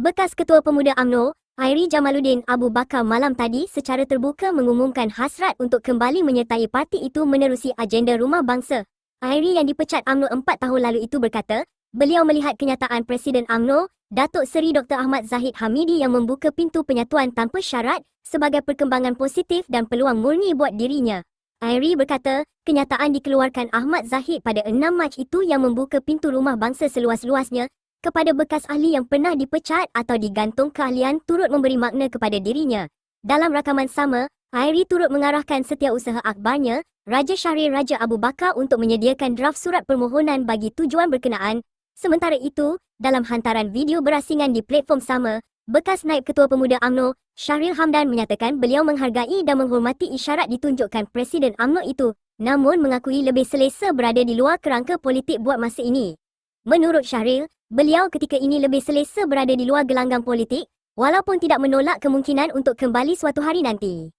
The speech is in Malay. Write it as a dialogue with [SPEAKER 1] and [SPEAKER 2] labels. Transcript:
[SPEAKER 1] Bekas Ketua Pemuda UMNO, Airi Jamaluddin Abu Bakar malam tadi secara terbuka mengumumkan hasrat untuk kembali menyertai parti itu menerusi agenda Rumah Bangsa. Airi yang dipecat UMNO 4 tahun lalu itu berkata, beliau melihat kenyataan Presiden UMNO, Datuk Seri Dr. Ahmad Zahid Hamidi yang membuka pintu penyatuan tanpa syarat sebagai perkembangan positif dan peluang murni buat dirinya. Airi berkata, kenyataan dikeluarkan Ahmad Zahid pada 6 Mac itu yang membuka pintu Rumah Bangsa seluas-luasnya kepada bekas ahli yang pernah dipecat atau digantung keahlian turut memberi makna kepada dirinya. Dalam rakaman sama, Airi turut mengarahkan setiausaha akhbarnya, Raja Syahrir Raja Abu Bakar untuk menyediakan draft surat permohonan bagi tujuan berkenaan. Sementara itu, dalam hantaran video berasingan di platform sama, bekas Naib Ketua Pemuda UMNO, Syahril Hamdan menyatakan beliau menghargai dan menghormati isyarat ditunjukkan Presiden UMNO itu, namun mengakui lebih selesa berada di luar kerangka politik buat masa ini. Menurut Syahril, beliau ketika ini lebih selesa berada di luar gelanggang politik, walaupun tidak menolak kemungkinan untuk kembali suatu hari nanti.